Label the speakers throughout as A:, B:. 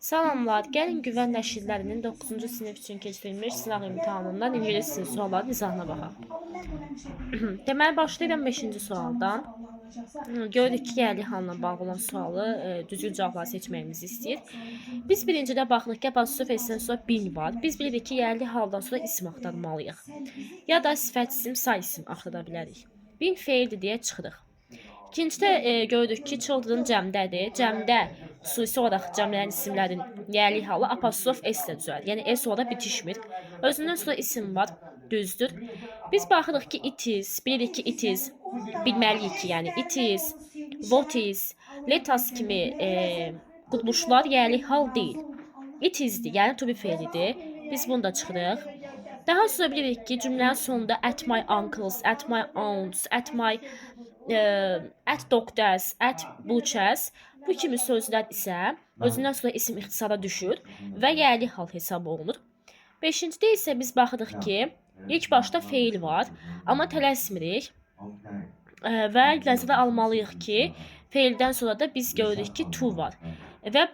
A: Salamlar, gəlin güvən nəşrlərinin 9-cu sinif üçün keçirilmiş sınaq imtahanından ingilis dili sualların izahına baxaq. Deməli, başlayıram 5-ci sualdan. Gördük ki, yerli halına bağlı olan sualı düzgün cavabları seçməyimizi istəyir. Biz birincidə baxırıq ki, apostrof S-dən sonra bin var. Biz bilirik ki, yerli haldan sonra isim axtarmalıyıq. Ya da sifət isim, say isim axtara bilərik. Bin feildir deyə çıxırıq. İkincidə gördük ki, children cəmdədir. Cəmdə xüsusi olaraq cəmlərin isimlərin yerli halı apostrof S ilə düzəlir. Yəni S orada bitişmir. Özündən sonra isim var, düzdür. Biz baxırıq ki, it is, bilirik ki, it is, bilməliyik ki, yəni it is, what is, let us kimi quruluşlar yerli hal deyil. It is'dir, yəni to be feilidir. Biz bunu da çıxırıq. Daha sonra bilirik ki, cümlənin sonunda at my uncles, at my aunts, at doctors, at butchers bu kimi sözlər isə özündən sonra isim ixtisara düşür və yerli hal hesab olunur. Beşincidə isə biz baxırıq ki, ilk başda feil var, amma tələsmirik və nəzərə almalıyıq ki, feildən sonra da biz görürük ki, to var və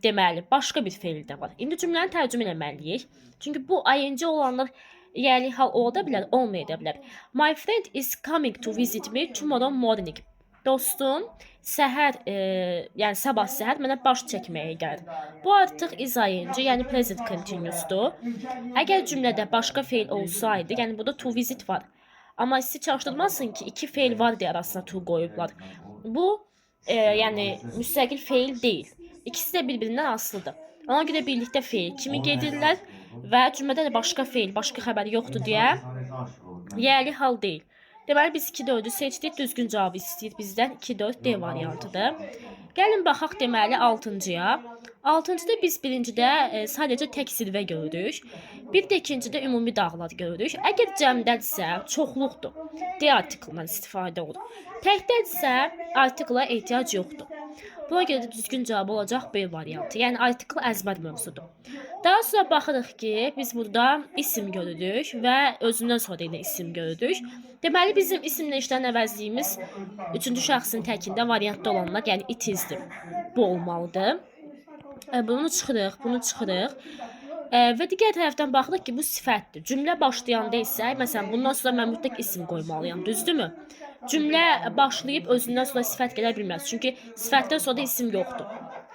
A: deməli, başqa bir feil də var. İndi cümləni tərcümə eləməliyik. Çünki bu ing olanlar yerli hal ola bilər, olmaya bilər. My friend is coming to visit me tomorrow morning. Dostum səhər, yəni sabah səhər mənə baş çəkməyə gəlir. Bu artıq is ing, yəni present continuousdur. Əgər cümlədə başqa feil olsaydı, yəni burada to visit var. Amma sizi çaşdırmasın ki, iki feil var deyə arasına to qoyublar. Bu, yəni müstəqil feil deyil. İkisi də bir-birindən asılıdır. Ona görə birlikdə feil kimi gedirlər və cümlədə də başqa feil, başqa xəbər yoxdur deyə yerli hal deyil. Deməli, biz 2-4'ü seçdik, düzgün cavabı istəyir bizdən 2-4 D variantıdır. Gəlin baxaq deməli 6-cıya. 6-cıda biz birincidə sadəcə tək silvə görürük. Bir də ikincidə ümumi dağlar görürük. Əgər cəmdədirsə, çoxluqdur. D artiklından istifadə olur. Təkdədirsə, artikla ehtiyac yoxdur. Buna görə də düzgün cavab olacaq B variantı. Yəni artikl əzbər mövzudur. Daha sonra baxırıq ki, biz burada isim görürük və özündən sonra da yine isim görürük. Deməli, bizim isimlə işlən əvəzliyimiz 3-cü şəxsin təkində variantda olanlar, yəni it is'dir. Bu olmalıdır. Bunu çıxırıq, bunu çıxırıq. Və digər tərəfdən baxırıq ki, bu sifətdir. Cümlə başlayanda isə, məsələn, bundan sonra mən mütləq isim qoymalıyam, düzdürmü? Cümlə başlayıb özündən sonra sifət gələ bilməz. Çünki sifətdən sonra da isim yoxdur.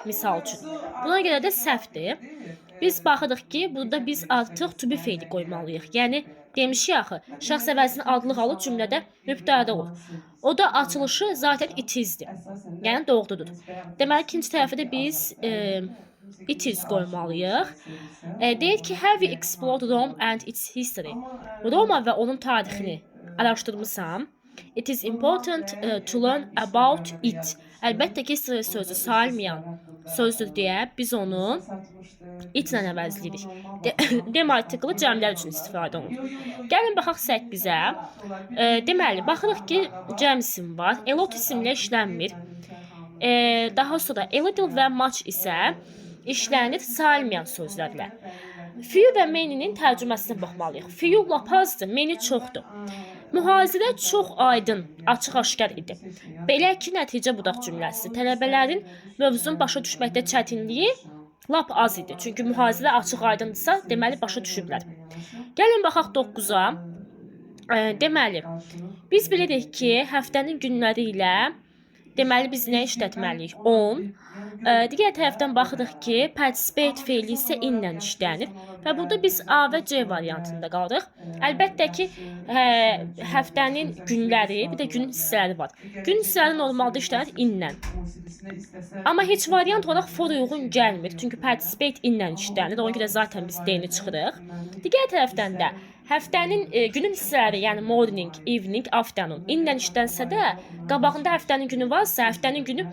A: Misal üçün. Buna görə də səhvdir. Biz baxırıq ki, burada biz artıq to be feili qoymalıyıq. Yəni, demişik axı, şəxs əvəzinin adlıq alıb cümlədə mübtədə olur. O da açılışı zaten it is'dir. Yəni, doğrudur. Deməli, ikinci tərəfə də biz it is qoymalıyıq. Deyir ki, have you explored Rome and its history? Roma və onun tarixini araşdırmışam. It is important to learn about it. Əlbəttə ki, sözü sayılmayan sözdür deyə biz onu it ilə əvəzləyirik. Dem artiklı cəmlər üçün istifadə olunur. Gəlin baxaq 8-ə. Deməli, baxırıq ki, cəm isim var. A lot isimlə işlənmir. Daha sonra a little və much isə işlənir sayılmayan sözlərlə. Few və many'nin tərcüməsinə baxmalıyıq. Few lap azdır, many çoxdur. Mühazirə çox aydın, açıq-aşkar idi. Belə ki, nəticə budaq cümləsi. Tələbələrin mövzunu başa düşməkdə çətinliyi lap az idi. Çünki mühazirə açıq-aydındırsa, deməli başa düşüblər. Gəlin baxaq 9-a. Deməli, biz bilirik ki, həftənin günləri ilə deməli biz nə işlətməliyik? On. Digər tərəfdən baxırıq ki, participate feili isə inlə işlənir və burada biz A və C variantında qalırıq. Əlbəttə ki, həftənin günləri, bir də günün hissələri var. Gün hissələri normalda işlənir inlə. Amma heç variant olaraq for uyğun gəlmir. Çünki participate inlə işlənir. Ona görə zaten biz D-ni çıxırıq. Digər tərəfdən də həftənin günün hissələri, yəni morning, evening, afternoon inlə işlənsə də, qabağında həftənin günü varsa, həftənin günü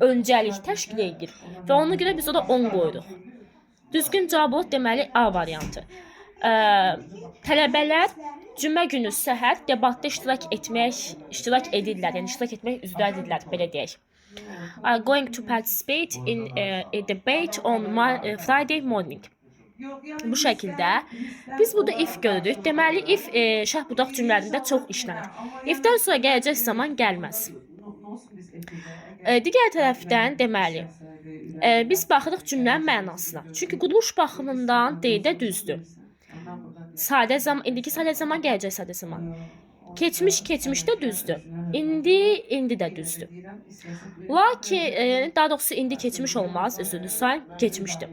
A: öncəlik təşkil edir və ona görə biz orada 10 qoyuruq. Düzgün cavab olur, deməli A variantı. Tələbələr cümə günü səhər debatda iştirak edirlər, yəni iştirak etmək üzrədirlər, belə deyək. Are going to participate in a debate on Friday morning. Bu şəkildə biz burada if görürük. Deməli, if şərh budaq cümlələrində çox işlənir. If-dən sonra gələcək zaman gəlməz. Digər tərəfdən deməli, Biz baxırıq cümlənin mənasına. Çünki quruluş baxımından D-də düzdür. Sadə zaman, indiki sadə zaman, gələcək sadə zaman. Keçmiş keçmişdə düzdür. İndi də düzdür. Lakin daha doğrusu indi keçmiş olmaz, özünü say, keçmişdir.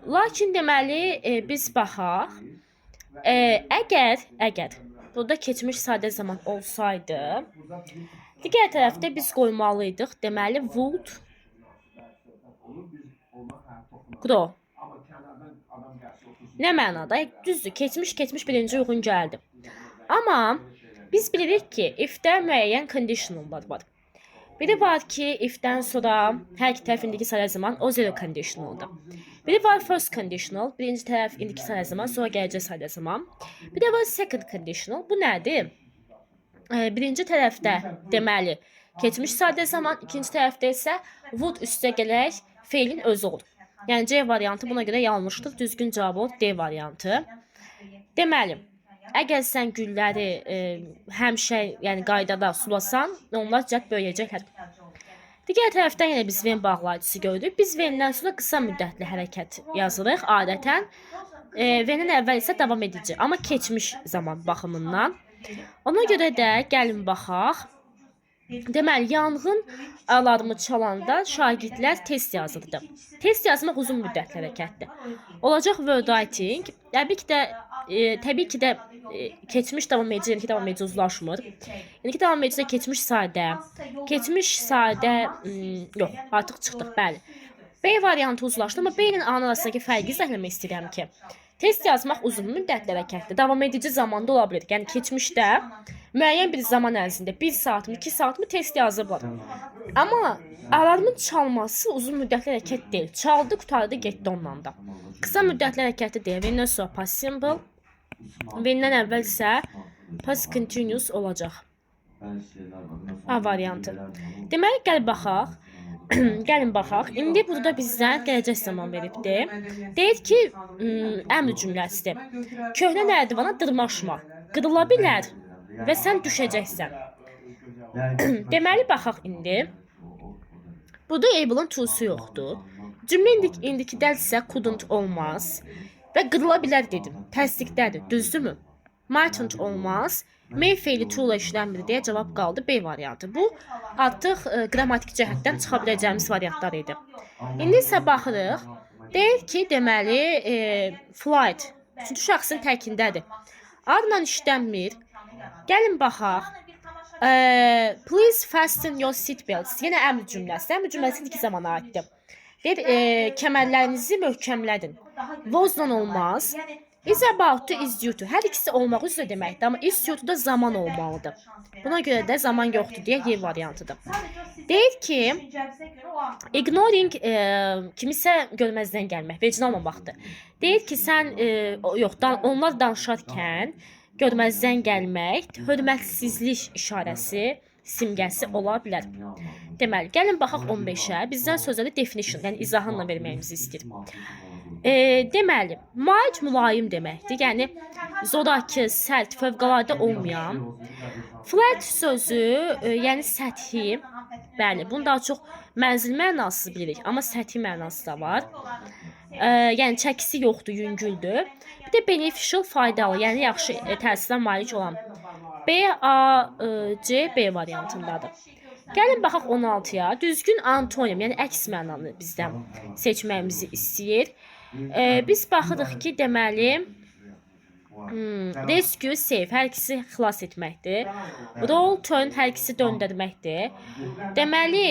A: Lakin deməli biz baxaq. Əgər burada keçmiş sadə zaman olsaydı, digər tərəfdə biz qoymalıydıq. Deməli would grow. Nə mənada? Düzdür, keçmiş birinci uyğun gəldi. Amma biz bilirik ki, if-də müəyyən conditionallar var. Biri var ki, if-dən sonra hər iki tərəf indiki sadə zaman o zero conditionaldır. Biri var first conditional, birinci tərəf indiki sadə zaman, sonra gələcək sadə zaman. Bir də var second conditional. Bu nədir? Birinci tərəfdə deməli keçmiş sadə zaman, ikinci tərəfdə isə would üstə gələrək feilin özü olur. Yəni C variantı buna görə yanlışdır. Düzgün cavab olur D variantı. Deməli, əgər sən gülləri həmişə, yəni qaydada sulasan, onlar cəhd böyüyəcəklər. Digər tərəfdən yenə biz Venn bağlayıcısı gördük. Biz Venn-dən sonra qısa müddətli hərəkət yazırıq adətən. Venn-dən əvvəl isə davam edici, amma keçmiş zaman baxımından. Ona görə də gəlin baxaq. Deməli, yanğın alarmı çalanda şagirdlər test yazırdı. Test yazmaq uzun müddətli hərəkətdir. Olacaq word writing. Təbii ki də keçmiş davam edici, indiki davam edici uzlaşmır. İndiki davam edici keçmiş sadə. Keçmiş sadə, yox, artıq çıxdıq, bəli. B variantı uzlaşdı, amma B-nin A arasındakı fərqi izahləmək istəyirəm ki, test yazmaq uzun müddətli hərəkətdir. Davam edici zamanda ola bilər. Yəni keçmişdə müəyyən bir zaman ərzində 1 saatmı, 2 saatmı test yazıblar. Amma alarmın çalması uzun müddətli hərəkət deyil. Çaldı, qutardı, getdi ondan da. Qısa müddətli hərəkəti deyil. Venn-dən sonra past simple, Venn-dən əvvəl isə past continuous olacaq. A variantı. Deməli, gəl baxaq. Gəlin baxaq. İndi burada bizdən gələcək zaman veribdir. Deyir ki, əmr cümləsidir. Köhnə nərdivana dırmaşma. Qırıla bilər və sən düşəcəksən. Deməli, baxaq indi. Burada able-ın to-su yoxdur. Cümlə indikidədirsə couldn't olmaz. Və qırıla bilər dedim. Təsdiqdədir, düzdürmü? Mightn't olmaz. May feili to ilə işlənmir deyə cavab qaldı B variantı. Bu artıq qrammatik cəhətdən çıxa biləcəyimiz variantlar idi. İndi isə baxırıq. Deyir ki, deməli flight. Üçüncü şəxsin təkindədir. Adla işlənmir. Gəlin baxaq. Please fasten your seatbelts. Yenə əmr cümləsi. Əmr cümləsi indiki zamana aiddir. Deyir, kəmərlərinizi möhkəmlədin. Was-la olmaz. Is about to, is due to. Hər ikisi olmaq üzrə deməkdir, amma is due to da zaman olmalıdır. Buna görə də zaman yoxdur deyə Y variantıdır. Deyir ki, ignoring kimisə görməzdən gəlmək, vecin olmamaqdır. Deyir ki, sən onlar danışarkən görməzdən gəlmək hörmətsizlik işarəsi, simgəsi ola bilər. Deməli, gəlin baxaq 15-ə. Bizdən sözləri definition, yəni izahınla verməyimizi istəyir. Deməli, mild mülayim deməkdir. Yəni, zorakı, sərt, fövqəladə olmayan. Flat sözü, yəni səthi, bəli, bunu daha çox mənzil mənası bilirik, amma səthi mənası da var. Yəni, çəkisi yoxdur, yüngüldür. Bir də beneficial, faydalı, yəni yaxşı təsirə malik olan. B, A, C, B variantındadır. Gəlin baxaq 16-ya. Düzgün antonim, yəni əks mənanı bizdən seçməyimizi istəyir. Biz baxırıq ki, deməli, rescue, save, hər ikisi xilas etməkdir. Roll, turn, hər ikisi döndərməkdir. Deməli,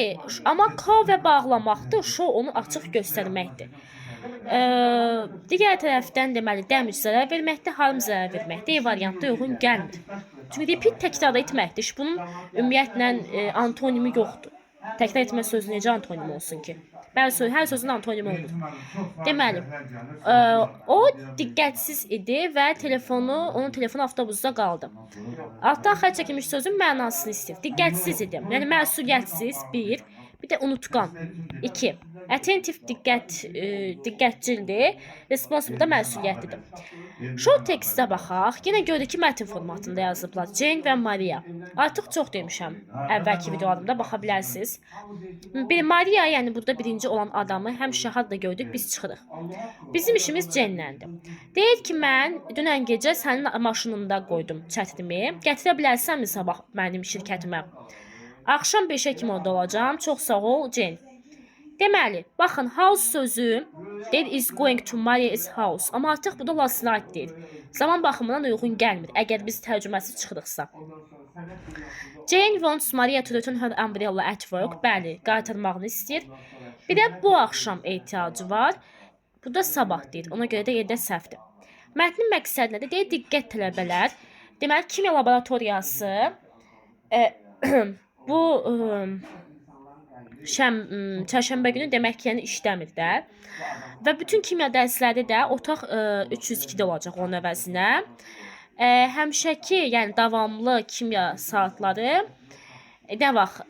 A: amma K və bağlamaqdır, show onu açıq göstərməkdir. Digər tərəfdən deməli, damage zərər verməkdir, harm zərər verməkdir. E variantda uyğun gəlmir. Çünki repeat təkrar etməkdir. Bunun ümumiyyətlə antonimi yoxdur. Təkrar etmə sözü necə antonim olsun ki? Bəli, hər sözün antonimi olur. Deməli, o diqqətsiz idi və onun telefonu avtobusda qaldı. Altdan xətt çəkilmiş sözün mənasını istəyir. Diqqətsiz idi. Yəni məsuliyyətsiz, bir də unutqan, 2. Attentive diqqətcildir. Responsible da məsuliyyətlidir. Short tekstə baxaq. Yenə görürük ki, mətn formatında yazıblar. Jane və Maria. Artıq çox demişəm. Əvvəlki videolarımda baxa bilərsiniz. Maria, yəni burada birinci olan adamı həmişə harda gördük, biz çıxırıq. Bizim işimiz Jane-ləndir. Deyir ki, mən dünən gecə sənin maşınında qoydum çətirimi. Gətirə bilərsənmi sabah mənim şirkətimə? Axşam 5-ə kimi orada olacağam. Çox sağ ol, Jane. Deməli, baxın, house sözü deyir is going to Maria's house. Amma artıq bu da last night deyir. Zaman baxımından uyğun gəlmir, əgər biz tərcüməsi çıxırıqsa. Jane wants Maria to return her umbrella at work. Bəli, qaytarmağını istəyir. Bir də bu axşam ehtiyacı var. Bu da sabah deyir. Ona görə də yerdə səhvdir. Mətnin məqsədi nədir? Deyir, diqqət tələbələr. Deməli, kimya laboratoriyası bu çərşənbə günü demək ki, yəni işləmir də. Və bütün kimya dərsləri də otaq 302-də olacaq onun əvəzinə. Həmişəki, yəni davamlı kimya saatları nə vaxt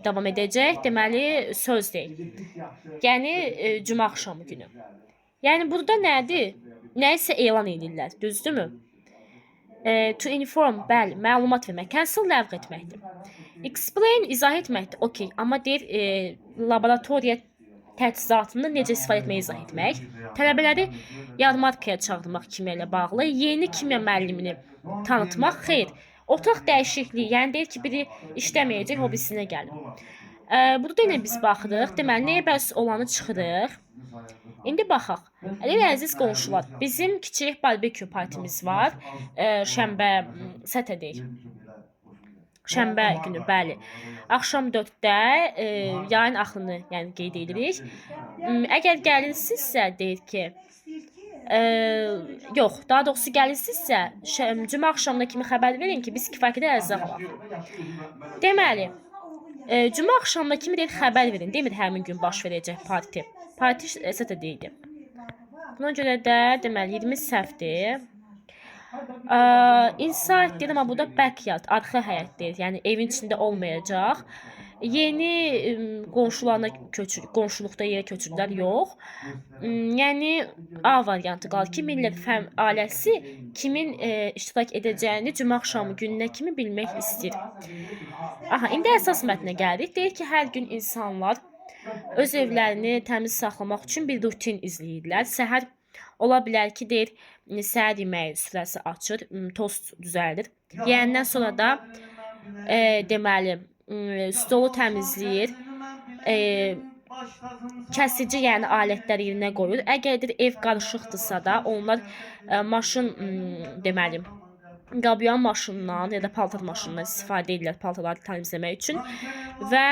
A: davam edəcək? Deməli, söz deyil. Yəni, cümə axşamı günü. Yəni, burada nədir? Nəyisə elan edirlər, düzdürmü? To inform, bəli, məlumat vermək. Cancel ləğv etməkdir. Explain, izah etməkdir. Okey, amma deyir, laboratoriya təchizatını necə istifadə etməyi izah etmək. Tələbələri yarmarkaya çağırmaq kimya ilə bağlı. Yeni kimya müəllimini tanıtmaq. Xeyr, otaq dəyişikliyi, yəni deyir ki, biri işləməyəcək, o birisinə gəlir. Burada yenə biz baxırıq. Deməli, nəyə bəs olanı çıxırıq. İndi baxaq. Əziz əziz qonşular, bizim kiçik barbekü partimiz var. Şənbə, Saturday. Şənbə günü, bəli. Axşam 4-də yayın axırını, yəni qeyd edirik. Əgər gəlirsinizsə, deyir ki, yox, daha doğrusu gəlirsinizsə, cümə axşamına kimi xəbər verin ki, biz kifayət ərzaq alaq. Deməli, cümə axşamına kimi deyir, xəbər verin. Demir, həmin gün baş verəcək parti. Parti Saturday'dir. Buna görə də, deməli, 20 səhvdir. Inside deyir, amma burada backyard, arxa həyət deyir. Yəni, evin içində olmayacaq. Yeni qonşularına qonşuluqda yerə köçürlər, yox. Yəni, A variantı qalır ki, Miller fəm ailəsi kimin iştirak edəcəyini cümə axşamı gününə kimi bilmək istəyir. Aha, indi əsas mətnə gəlirik. Deyir ki, hər gün insanlar öz evlərini təmiz saxlamaq üçün bir rutin izləyirlər. Səhər ola bilər ki, deyir, səhər yeməyi süfrəsi açır, tost düzəldir. Yeyəndən sonra da deməli, stolu təmizləyir, kəsici, yəni alətlər yerinə qoyur. Əgər deyir, ev qarışıqdırsa da, onlar maşın, deməli, qabyan maşınından ya da paltar maşınından istifadə edirlər paltarları təmizləmək üçün və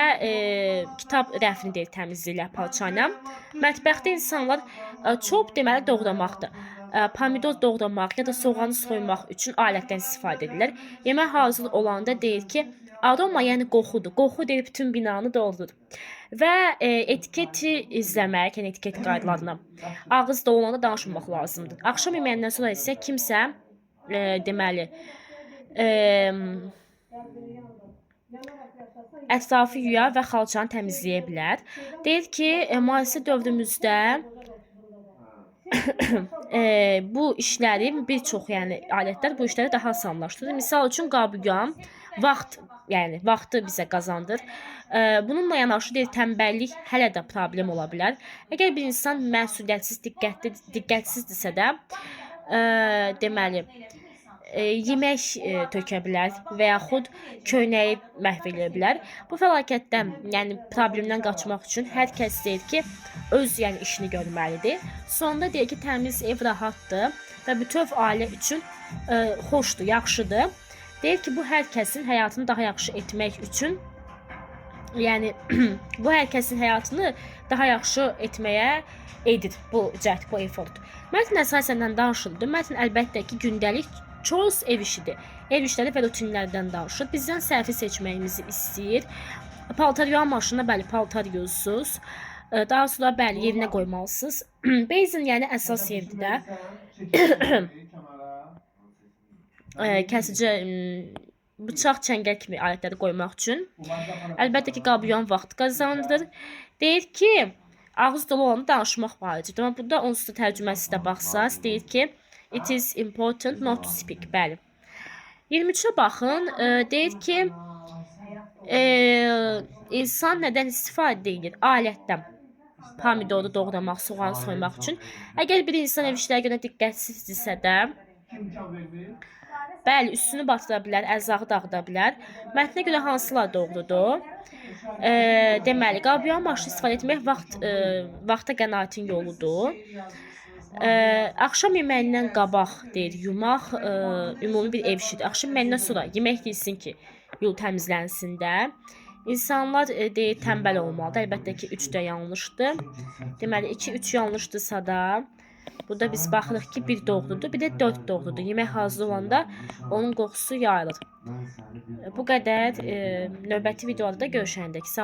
A: kitab rəfini deyir təmizləyirlər parçayla. Mətbəxdə insanlar çop deməli doğramaqdır. Pomidor doğramaq ya da soğanı soymaq üçün alətdən istifadə edirlər. Yemək hazır olanda deyir ki, aroma yəni qoxudur. Qoxu deyir bütün binanı doldurur. Və etiketi izləmək, yəni etiket qaydalarına ağız dolanda danışmamaq lazımdır. Axşam yeməyindən sonra isə kimsə deməli ətrafı yuya və xalçanı təmizləyə bilər. Deyir ki, müasir dövrümüzdə bu işləri bir çox, yəni alətlər bu işləri daha asanlaşdırır. Misal üçün qabyan vaxt, yəni vaxtı bizə qazandır. Bununla yanaşı deyir, tənbəllik hələ də problem ola bilər. Əgər bir insan məsuliyyətsiz, diqqətsizdirsə də deməli yemək tökə bilər və yaxud köynəyi məhv edə bilər. Bu fəlakətdən, yəni problemdən qaçmaq üçün hər kəs deyir ki, öz yəni işini görməlidir. Sonunda deyir ki, təmiz ev rahatdır və bütöv ailə üçün xoşdur, yaxşıdır. Deyir ki, bu hər kəsin həyatını daha yaxşı etmək üçün, yəni bu hər kəsin həyatını daha yaxşı etməyə edir bu cəhd, bu effort. Mətn əsasən danışıldı. Mətn əlbəttə ki, gündəlik çoğu ev işidir. Ev işləri və rutinlərdən danışır. Bizdən səhvi seçməyimizi istəyir. Paltar yuyan maşınına, bəli, paltar yuyursuz. Daha sonra, bəli, yerinə qoymalısınız. Basin, yəni əsas yerdir də. Kəsici bıçaq, çəngəl kimi alətləri qoymaq üçün. Əlbəttə ki, qabıyan vaxt qazandırır. Deyir ki, ağız dolu olanda danışmaq vacibdir. Amma burada onsuz da tərcüməsi də baxsaz, deyir ki, it is important not to speak. Bəli. 23-ə baxın. Deyir ki, insan nədən istifadə edir? Alətdən. Pomidoru doğramaq, soğan soymaq üçün. Əgər bir insan ev işləri görə diqqətsizdirsə də, bəli, üstünü batıra bilər, ərzağı dağıda bilər. Mətnə görə hansılar doğrudur? Deməli, qabıyan maşını istifadə etmək vaxta qənaətin yoludur. Axşam yeməyindən qabaq deyir, yumaq ümumi bir ev işidir. Axşam yeməyindən sonra yemək deyilsin ki, yol təmizlənsin də. İnsanlar deyir, tənbəl olmalıdır. Əlbəttə ki, 3 də yanlışdır. Deməli, 2-3 yanlışdırsa da, burada biz baxırıq ki, 1 doğrudur, bir də 4 doğrudur. Yemək hazır olanda onun qoxusu yayılır. Bu qədər. Növbəti videoda görüşəndək. Sağ olun.